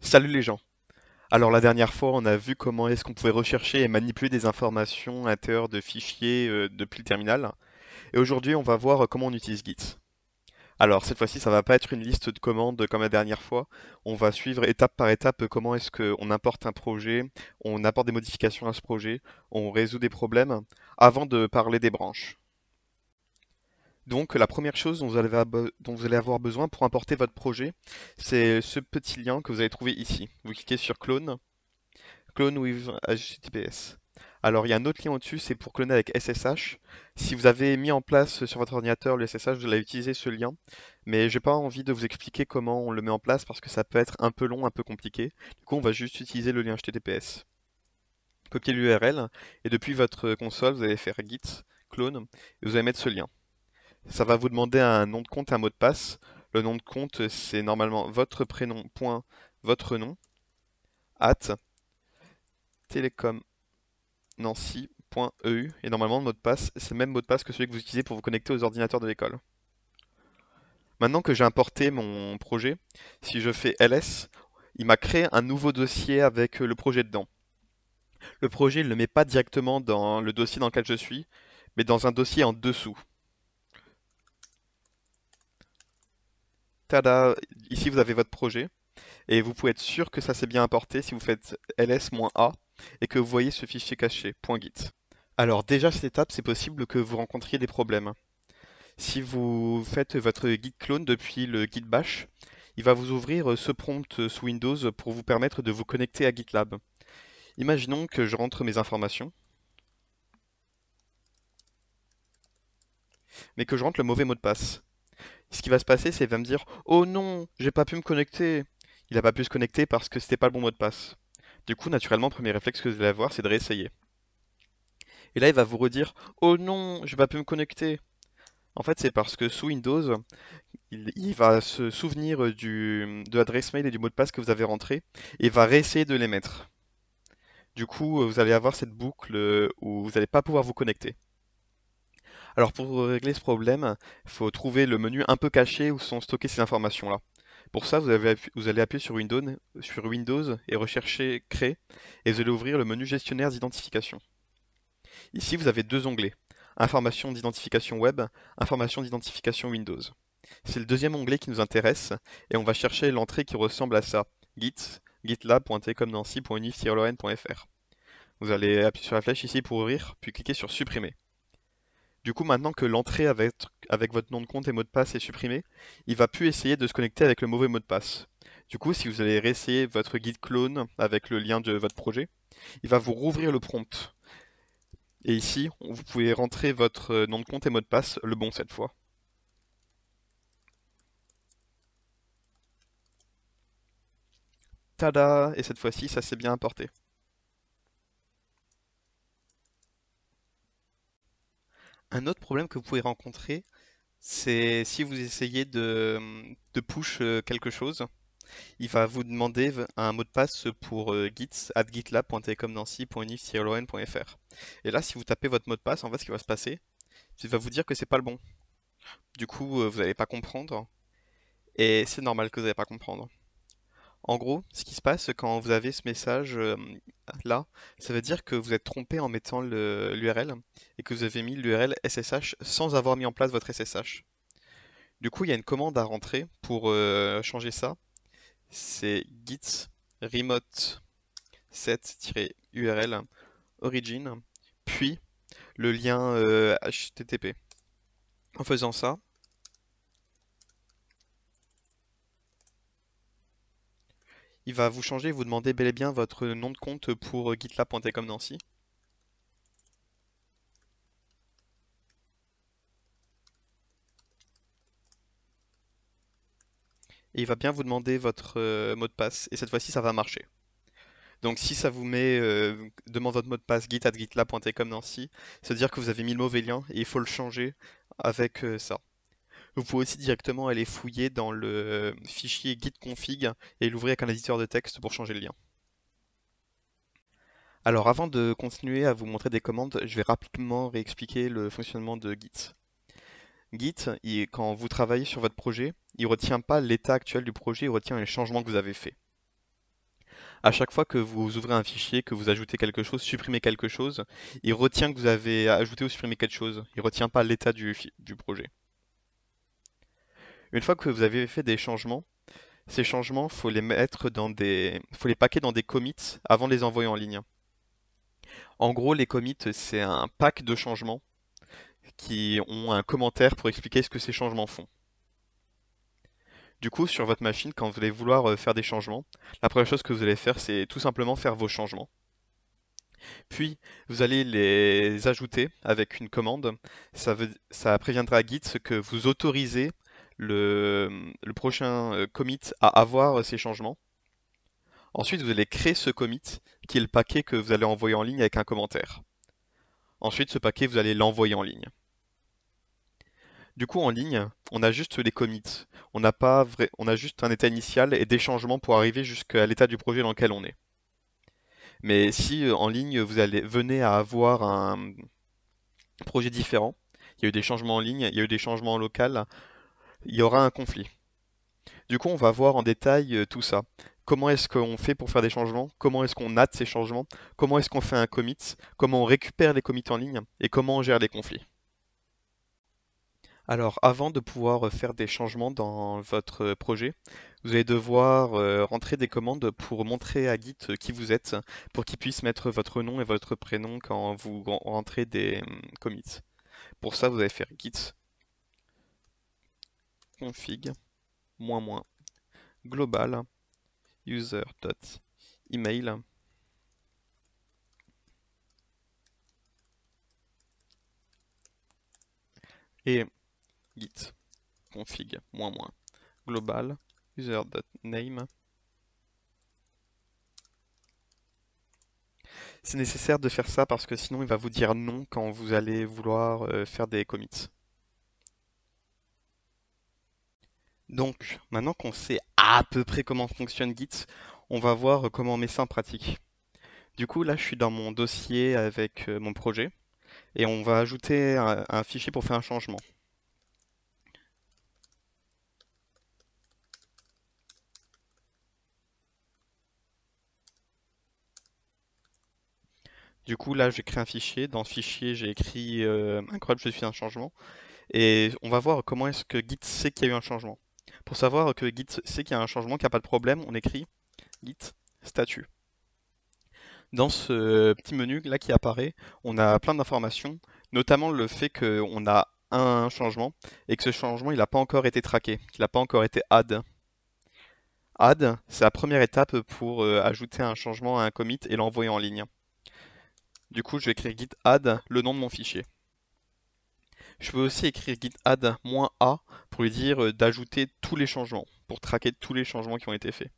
Salut les gens. Alors la dernière fois, on a vu comment est-ce qu'on pouvait rechercher et manipuler des informations à l'intérieur de fichiers depuis le terminal. Et aujourd'hui, on va voir comment on utilise Git. Alors cette fois-ci, ça va pas être une liste de commandes comme la dernière fois. On va suivre étape par étape comment est-ce qu'on importe un projet, on apporte des modifications à ce projet, on résout des problèmes avant de parler des branches. Donc la première chose dont vous allez avoir besoin pour importer votre projet, c'est ce petit lien que vous allez trouver ici. Vous cliquez sur Clone. Clone with HTTPS. Alors, il y a un autre lien au-dessus, c'est pour cloner avec SSH. Si vous avez mis en place sur votre ordinateur le SSH, vous allez utiliser ce lien. Mais j'ai pas envie de vous expliquer comment on le met en place parce que ça peut être un peu long, un peu compliqué. Du coup, on va juste utiliser le lien HTTPS. Copiez l'URL et depuis votre console, vous allez faire git clone et vous allez mettre ce lien. Ça va vous demander un nom de compte et un mot de passe. Le nom de compte, c'est normalement votre prénom, point, votre nom, at telecomnancy.eu et normalement le mot de passe, c'est le même mot de passe que celui que vous utilisez pour vous connecter aux ordinateurs de l'école. Maintenant que j'ai importé mon projet, si je fais ls, il m'a créé un nouveau dossier avec le projet dedans. Le projet, il ne le met pas directement dans le dossier dans lequel je suis, mais dans un dossier en dessous. Tada! Ici, vous avez votre projet, et vous pouvez être sûr que ça s'est bien importé si vous faites ls-a et que vous voyez ce fichier caché, .git. Alors déjà, cette étape, c'est possible que vous rencontriez des problèmes. Si vous faites votre git clone depuis le git bash, il va vous ouvrir ce prompt sous Windows pour vous permettre de vous connecter à GitLab. Imaginons que je rentre mes informations, mais que je rentre le mauvais mot de passe. Ce qui va se passer, c'est qu'il va me dire: «Oh non, j'ai pas pu me connecter!» Il n'a pas pu se connecter parce que c'était pas le bon mot de passe. Du coup, naturellement, le premier réflexe que vous allez avoir, c'est de réessayer. Et là, il va vous redire: «Oh non, j'ai pas pu me connecter!» En fait, c'est parce que sous Windows, il va se souvenir de l'adresse mail et du mot de passe que vous avez rentré et va réessayer de les mettre. Du coup, vous allez avoir cette boucle où vous n'allez pas pouvoir vous connecter. Alors pour régler ce problème, il faut trouver le menu un peu caché où sont stockées ces informations-là. Pour ça, vous allez appuyer sur Windows et rechercher Créer et vous allez ouvrir le menu gestionnaire d'identification. Ici, vous avez deux onglets: Information d'identification web, Information d'identification Windows. C'est le deuxième onglet qui nous intéresse et on va chercher l'entrée qui ressemble à ça: git gitlab.tcomnancy.unif-lorraine.fr. Vous allez appuyer sur la flèche ici pour ouvrir, puis cliquer sur supprimer. Du coup, maintenant que l'entrée avec votre nom de compte et mot de passe est supprimée, il va plus essayer de se connecter avec le mauvais mot de passe. Du coup, si vous allez réessayer votre git clone avec le lien de votre projet, il va vous rouvrir le prompt. Et ici, vous pouvez rentrer votre nom de compte et mot de passe, le bon cette fois. Tada! Et cette fois-ci, ça s'est bien importé. Un autre problème que vous pouvez rencontrer, c'est si vous essayez de push quelque chose, il va vous demander un mot de passe pour git@gitlab.telecomnancy.unif-lorraine.fr. Et là, si vous tapez votre mot de passe, en fait, ce qui va se passer, c'est qu'il va vous dire que c'est pas le bon. Du coup, vous n'allez pas comprendre, et c'est normal que vous n'allez pas comprendre. En gros, ce qui se passe quand vous avez ce message là, ça veut dire que vous êtes trompé en mettant l'URL et que vous avez mis l'URL SSH sans avoir mis en place votre SSH. Du coup, il y a une commande à rentrer pour changer ça. C'est git remote set-url origin, puis le lien HTTP. En faisant ça, il va vous changer et vous demander bel et bien votre nom de compte pour gitlab.tcomnancy. Et il va bien vous demander votre mot de passe. Et cette fois-ci, ça va marcher. Donc si ça vous met demande votre mot de passe git@gitlab.tcomnancy, ça veut dire que vous avez mis le mauvais lien et il faut le changer avec ça. Vous pouvez aussi directement aller fouiller dans le fichier git-config et l'ouvrir avec un éditeur de texte pour changer le lien. Alors avant de continuer à vous montrer des commandes, je vais rapidement réexpliquer le fonctionnement de Git. Git, quand vous travaillez sur votre projet, il ne retient pas l'état actuel du projet, il retient les changements que vous avez faits. À chaque fois que vous ouvrez un fichier, que vous ajoutez quelque chose, supprimez quelque chose, il retient que vous avez ajouté ou supprimé quelque chose. Il retient pas l'état du projet. Une fois que vous avez fait des changements, ces changements, faut les mettre faut les paquer dans des commits avant de les envoyer en ligne. En gros, les commits, c'est un pack de changements qui ont un commentaire pour expliquer ce que ces changements font. Du coup, sur votre machine, quand vous allez vouloir faire des changements, la première chose que vous allez faire, c'est tout simplement faire vos changements. Puis, vous allez les ajouter avec une commande. Ça préviendra Git que vous autorisez le prochain commit à avoir ces changements. Ensuite, vous allez créer ce commit, qui est le paquet que vous allez envoyer en ligne avec un commentaire. Ensuite, ce paquet, vous allez l'envoyer en ligne. Du coup, en ligne, on a juste les commits. On a juste un état initial et des changements pour arriver jusqu'à l'état du projet dans lequel on est. Mais si en ligne, venez à avoir un projet différent, il y a eu des changements en ligne, il y a eu des changements en local, il y aura un conflit. Du coup, on va voir en détail tout ça. Comment est-ce qu'on fait pour faire des changements? Comment est-ce qu'on note ces changements? Comment est-ce qu'on fait un commit? Comment on récupère les commits en ligne? Et comment on gère les conflits? Alors, avant de pouvoir faire des changements dans votre projet, vous allez devoir rentrer des commandes pour montrer à Git qui vous êtes, pour qu'il puisse mettre votre nom et votre prénom quand vous rentrez des commits. Pour ça, vous allez faire git config global user.email et git config global user.name. C'est nécessaire de faire ça parce que sinon il va vous dire non quand vous allez vouloir faire des commits. Donc, maintenant qu'on sait à peu près comment fonctionne Git, on va voir comment on met ça en pratique. Du coup, là, je suis dans mon dossier avec mon projet et on va ajouter un fichier pour faire un changement. Du coup, là, j'ai créé un fichier. Dans ce fichier, j'ai écrit incroyable, je suis un changement. Et on va voir comment est-ce que Git sait qu'il y a eu un changement. Pour savoir que Git sait qu'il y a un changement, qu'il n'y a pas de problème, on écrit git statut. Dans ce petit menu là qui apparaît, on a plein d'informations, notamment le fait qu'on a un changement et que ce changement il n'a pas encore été traqué, qu'il n'a pas encore été add. Add, c'est la première étape pour ajouter un changement à un commit et l'envoyer en ligne. Du coup, je vais écrire git add le nom de mon fichier. Je peux aussi écrire git add -a pour lui dire d'ajouter tous les changements, pour traquer tous les changements qui ont été faits.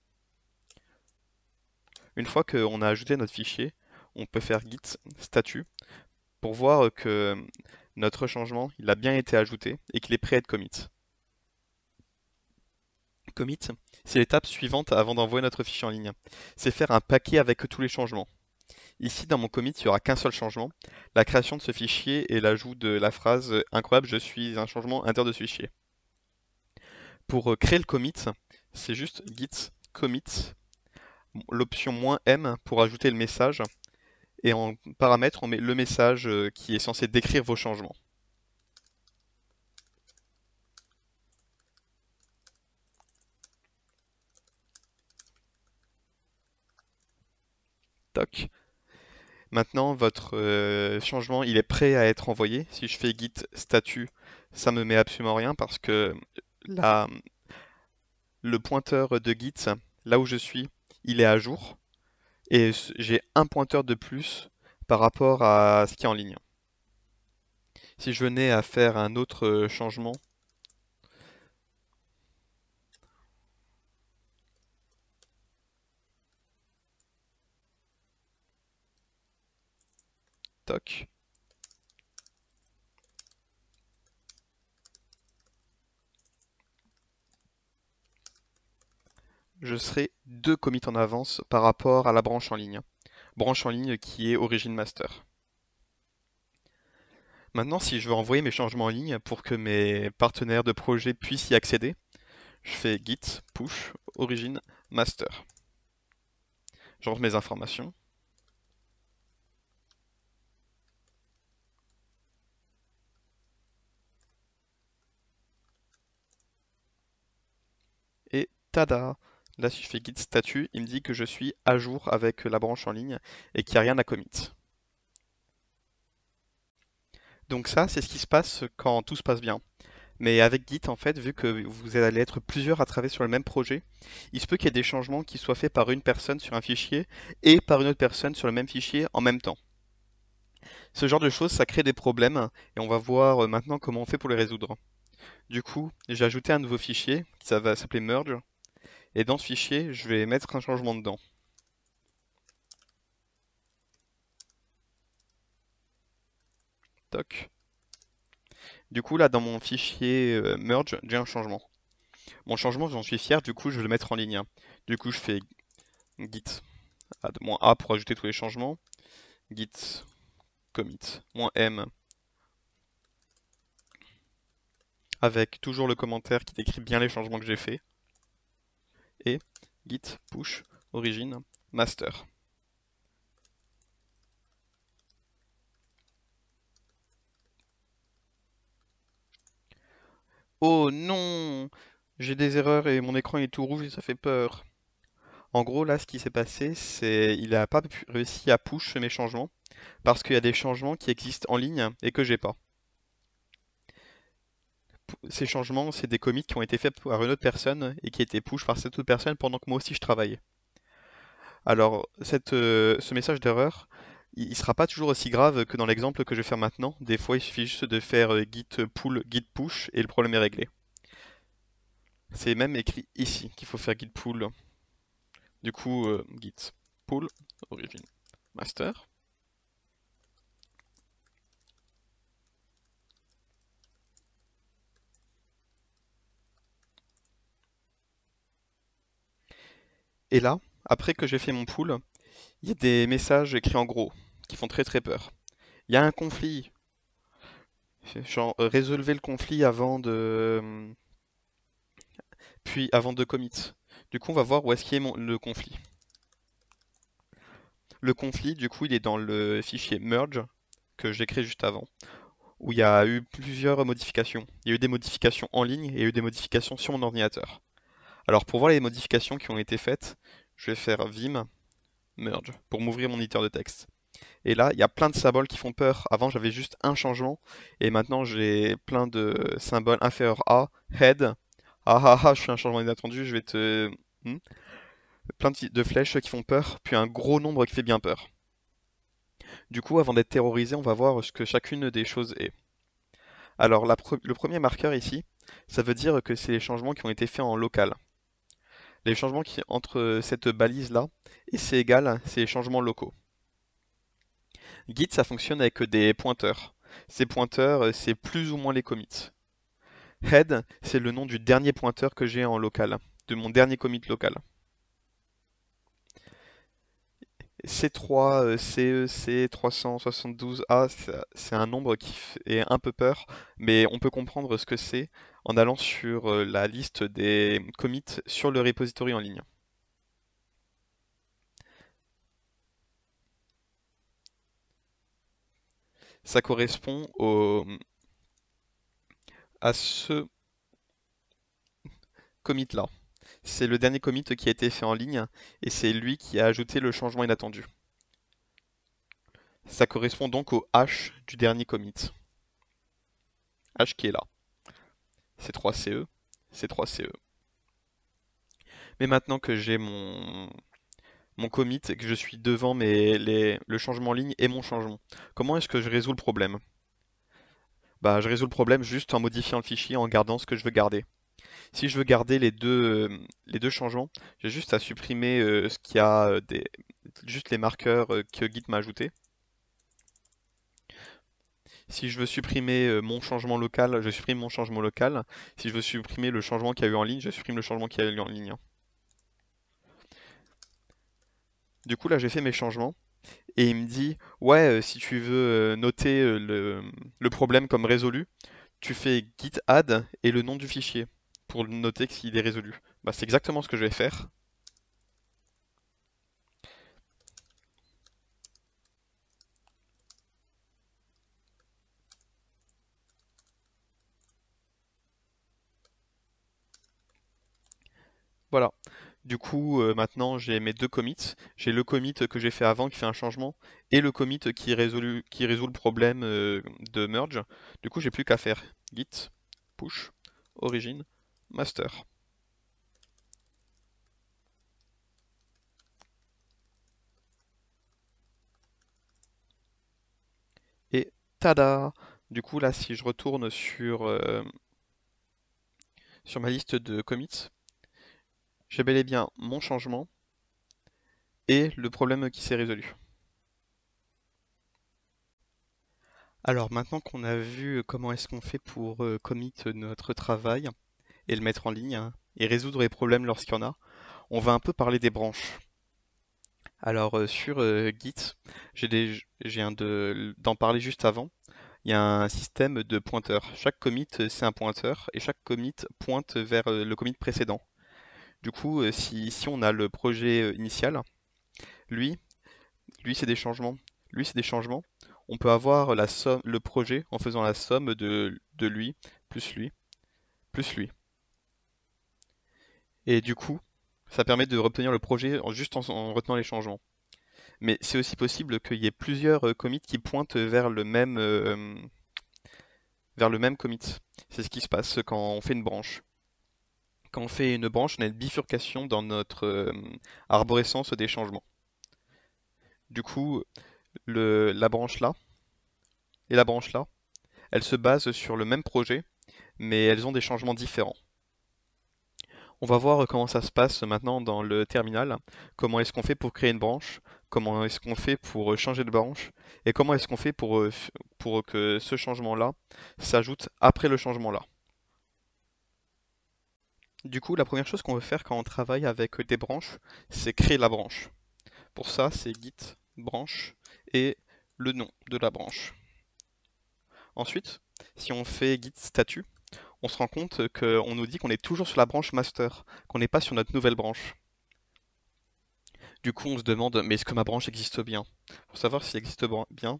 Une fois qu'on a ajouté notre fichier, on peut faire git statut pour voir que notre changement il a bien été ajouté et qu'il est prêt à être commit. Commit, c'est l'étape suivante avant d'envoyer notre fichier en ligne. C'est faire un paquet avec tous les changements. Ici, dans mon commit, il n'y aura qu'un seul changement, la création de ce fichier et l'ajout de la phrase incroyable, je suis un changement à l'intérieur de ce fichier. Pour créer le commit, c'est juste git commit, l'option "-m" pour ajouter le message, et en paramètre, on met le message qui est censé décrire vos changements. Toc. Maintenant, votre changement, il est prêt à être envoyé. Si je fais git statut, ça me met absolument rien parce que la, le pointeur de git, là où je suis, il est à jour. Et j'ai un pointeur de plus par rapport à ce qui est en ligne. Si je venais à faire un autre changement, toc, je serai 2 commits en avance par rapport à la branche en ligne. Branche en ligne qui est origin master. Maintenant, si je veux envoyer mes changements en ligne pour que mes partenaires de projet puissent y accéder, je fais git push origin master. Je rentre mes informations. Et tada! Là, si je fais git statut, il me dit que je suis à jour avec la branche en ligne et qu'il n'y a rien à commit. Donc ça, c'est ce qui se passe quand tout se passe bien. Mais avec Git, en fait, vu que vous allez être plusieurs à travailler sur le même projet, il se peut qu'il y ait des changements qui soient faits par une personne sur un fichier et par une autre personne sur le même fichier en même temps. Ce genre de choses, ça crée des problèmes et on va voir maintenant comment on fait pour les résoudre. Du coup, j'ai ajouté un nouveau fichier qui va s'appeler merge et dans ce fichier, je vais mettre un changement dedans. Toc. Du coup, là, dans mon fichier merge, j'ai un changement. Mon changement, j'en suis fier, du coup, je vais le mettre en ligne. Du coup, je fais git add-a pour ajouter tous les changements. Git commit -m avec toujours le commentaire qui décrit bien les changements que j'ai fait. Et git push origin master. Oh non! J'ai des erreurs et mon écran est tout rouge et ça fait peur. En gros, là, ce qui s'est passé, c'est il a pas réussi à push mes changements parce qu'il y a des changements qui existent en ligne et que j'ai pas. Ces changements, c'est des commits qui ont été faits par une autre personne et qui étaient push par cette autre personne pendant que moi aussi je travaillais. Alors, ce message d'erreur, il sera pas toujours aussi grave que dans l'exemple que je vais faire maintenant. Des fois, il suffit juste de faire git pull, git push et le problème est réglé. C'est même écrit ici qu'il faut faire git pull. Du coup, git pull origin master. Et là, après que j'ai fait mon pull, il y a des messages écrits en gros qui font très très peur. Il y a un conflit. Genre, résolvez le conflit avant de commit. Du coup, on va voir où est-ce qu'il est le conflit. Le conflit, du coup, il est dans le fichier merge que j'ai créé juste avant, où il y a eu plusieurs modifications. Il y a eu des modifications en ligne et il y a eu des modifications sur mon ordinateur. Alors, pour voir les modifications qui ont été faites, je vais faire vim merge pour m'ouvrir mon éditeur de texte. Et là, il y a plein de symboles qui font peur. Avant, j'avais juste un changement et maintenant, j'ai plein de symboles inférieurs à head. Ah ah ah, je fais un changement inattendu, je vais te. Hmm. Plein de flèches qui font peur, puis un gros nombre qui fait bien peur. Du coup, avant d'être terrorisé, on va voir ce que chacune des choses est. Alors, le premier marqueur ici, ça veut dire que c'est les changements qui ont été faits en local. Les changements qui entre cette balise-là et c'est égal, c'est les changements locaux. Git, ça fonctionne avec des pointeurs. Ces pointeurs, c'est plus ou moins les commits. Head, c'est le nom du dernier pointeur que j'ai en local, de mon dernier commit local. C3, CEC 372A, c'est un nombre qui est un peu peur, mais on peut comprendre ce que c'est en allant sur la liste des commits sur le repository en ligne. Ça correspond à ce commit-là. C'est le dernier commit qui a été fait en ligne et c'est lui qui a ajouté le changement inattendu. Ça correspond donc au hash du dernier commit. Hash qui est là. C3CE, C3CE. Mais maintenant que j'ai mon commit et que je suis devant le changement en ligne et mon changement, comment est-ce que je résous le problème? Bah, je résous le problème juste en modifiant le fichier, en gardant ce que je veux garder. Si je veux garder les deux changements, j'ai juste à supprimer ce qu'il y a juste les marqueurs que Git m'a ajoutés. Si je veux supprimer mon changement local, je supprime mon changement local. Si je veux supprimer le changement qu'il y a eu en ligne, je supprime le changement qu'il y a eu en ligne. Du coup, là, j'ai fait mes changements. Et il me dit, ouais, si tu veux noter le problème comme résolu, tu fais git add et le nom du fichier pour noter qu'il est résolu. Bah, c'est exactement ce que je vais faire. Du coup, maintenant j'ai mes deux commits. J'ai le commit que j'ai fait avant qui fait un changement et le commit qui résout le problème de merge. Du coup, j'ai plus qu'à faire git push origin master. Et tada! Du coup, là, si je retourne sur ma liste de commits, j'ai bel et bien mon changement et le problème qui s'est résolu. Alors maintenant qu'on a vu comment est-ce qu'on fait pour commit notre travail et le mettre en ligne hein, et résoudre les problèmes lorsqu'il y en a, on va un peu parler des branches. Alors sur Git, d'en parler juste avant. Il y a un système de pointeurs. Chaque commit c'est un pointeur et chaque commit pointe vers le commit précédent. Du coup, si on a le projet initial, lui, lui c'est des changements. Lui c'est des changements. On peut avoir la somme, le projet en faisant la somme de lui, plus lui, plus lui. Et du coup, ça permet de obtenir le projet en retenant les changements. Mais c'est aussi possible qu'il y ait plusieurs commits qui pointent vers le même commit. C'est ce qui se passe quand on fait une branche. Quand on fait une branche, on a une bifurcation dans notre arborescence des changements. Du coup, la branche là et la branche là, elles se basent sur le même projet, mais elles ont des changements différents. On va voir comment ça se passe maintenant dans le terminal, comment est-ce qu'on fait pour créer une branche, comment est-ce qu'on fait pour changer de branche, et comment est-ce qu'on fait pour que ce changement-là s'ajoute après le changement-là. Du coup, la première chose qu'on veut faire quand on travaille avec des branches, c'est créer la branche. Pour ça, c'est git branche et le nom de la branche. Ensuite, si on fait git statut, on se rend compte qu'on nous dit qu'on est toujours sur la branche master, qu'on n'est pas sur notre nouvelle branche. Du coup, on se demande, mais est-ce que ma branche existe bien? Pour savoir si elle existe bien,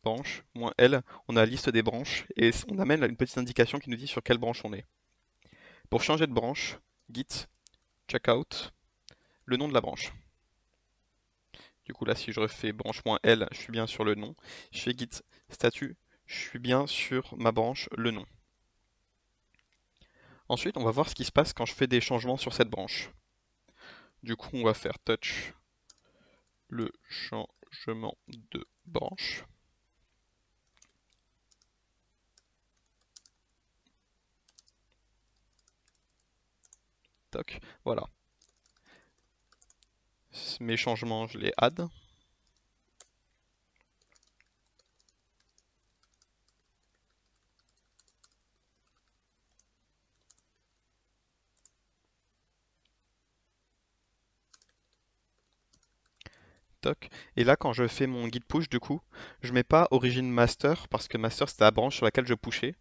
branche, moins L, on a la liste des branches et on amène une petite indication qui nous dit sur quelle branche on est. Pour changer de branche, git checkout, le nom de la branche. Du coup, là, si je refais branche.l, je suis bien sur le nom. Je fais git statut, je suis bien sur ma branche, le nom. Ensuite, on va voir ce qui se passe quand je fais des changements sur cette branche. Du coup, on va faire touch le changement de branche. Toc, voilà. Mes changements, je les add. Toc. Et là, quand je fais mon git push, du coup, je mets pas origin master parce que master c'était la branche sur laquelle je pushais.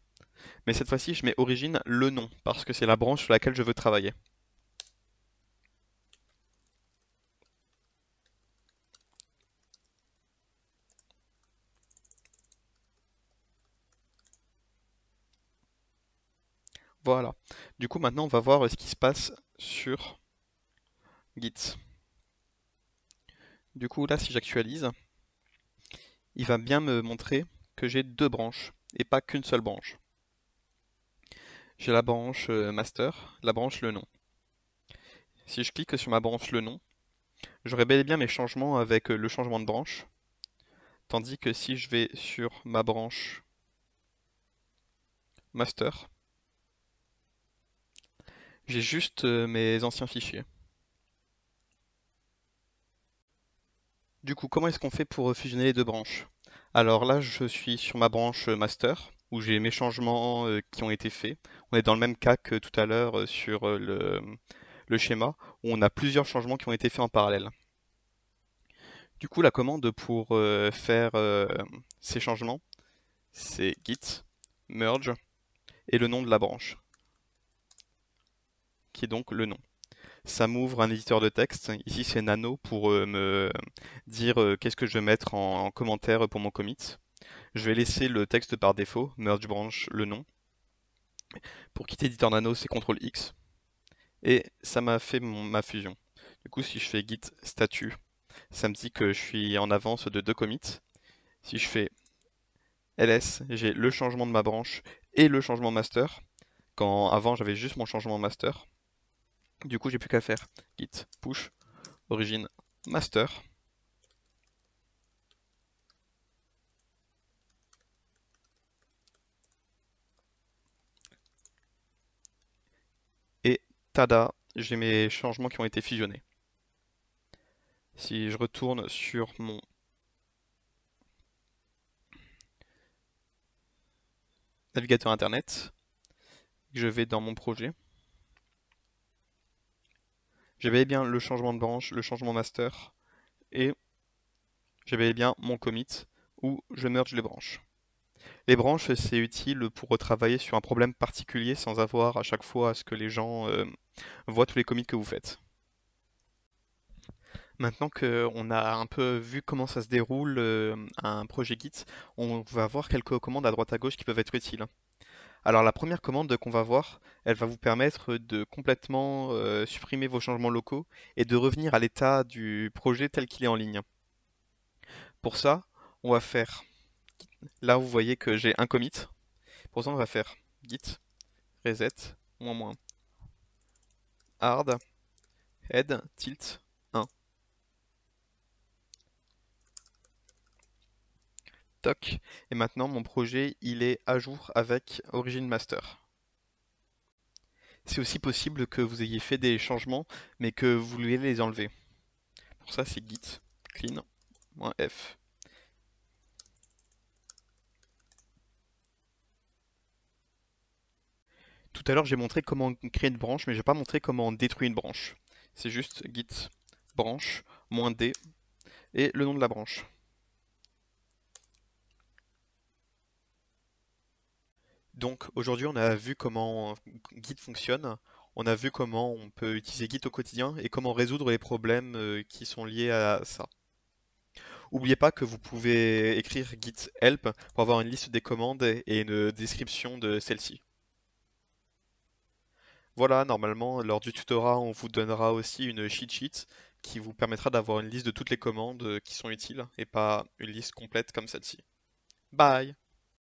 Mais cette fois-ci, je mets origin le nom parce que c'est la branche sur laquelle je veux travailler. Voilà. Du coup, maintenant, on va voir ce qui se passe sur Git. Du coup, là, si j'actualise, il va bien me montrer que j'ai deux branches et pas qu'une seule branche. J'ai la branche master, la branche le nom. Si je clique sur ma branche le nom, j'aurai bel et bien mes changements avec le changement de branche. Tandis que si je vais sur ma branche master, j'ai juste mes anciens fichiers. Du coup, comment est-ce qu'on fait pour fusionner les deux branches? Alors là, je suis sur ma branche master, où j'ai mes changements qui ont été faits. On est dans le même cas que tout à l'heure sur le schéma, où on a plusieurs changements qui ont été faits en parallèle. Du coup, la commande pour faire ces changements, c'est git merge et le nom de la branche, qui est donc le nom. Ça m'ouvre un éditeur de texte. Ici, c'est Nano pour me dire qu'est-ce que je vais mettre en commentaire pour mon commit. Je vais laisser le texte par défaut, merge branch, le nom. Pour quitter éditeur Nano, c'est CTRL X. Et ça m'a fait ma fusion. Du coup, si je fais git statut, ça me dit que je suis en avance de 2 commits. Si je fais ls, j'ai le changement de ma branche et le changement master, quand avant j'avais juste mon changement master. Du coup, j'ai plus qu'à faire git push origin master. Et tada, j'ai mes changements qui ont été fusionnés. Si je retourne sur mon navigateur internet, je vais dans mon projet, j'avais bien le changement de branche, le changement master, et j'avais bien mon commit où je merge les branches. Les branches, c'est utile pour travailler sur un problème particulier sans avoir à chaque fois à ce que les gens voient tous les commits que vous faites. Maintenant qu'on a un peu vu comment ça se déroule un projet Git, on va voir quelques commandes à droite à gauche qui peuvent être utiles. Alors la première commande qu'on va voir, elle va vous permettre de complètement supprimer vos changements locaux et de revenir à l'état du projet tel qu'il est en ligne. Pour ça, on va faire, là vous voyez que j'ai un commit, pour ça on va faire git reset hard head tilt 1. Toc. Et maintenant mon projet il est à jour avec Origin Master. C'est aussi possible que vous ayez fait des changements mais que vous vouliez les enlever. Pour ça c'est git clean-f. Tout à l'heure j'ai montré comment créer une branche mais je n'ai pas montré comment détruire une branche. C'est juste git branche -d et le nom de la branche. Donc aujourd'hui on a vu comment Git fonctionne, on a vu comment on peut utiliser Git au quotidien et comment résoudre les problèmes qui sont liés à ça. N'oubliez pas que vous pouvez écrire git help pour avoir une liste des commandes et une description de celle-ci. Voilà, normalement lors du tutorat on vous donnera aussi une cheat sheet qui vous permettra d'avoir une liste de toutes les commandes qui sont utiles et pas une liste complète comme celle-ci. Bye!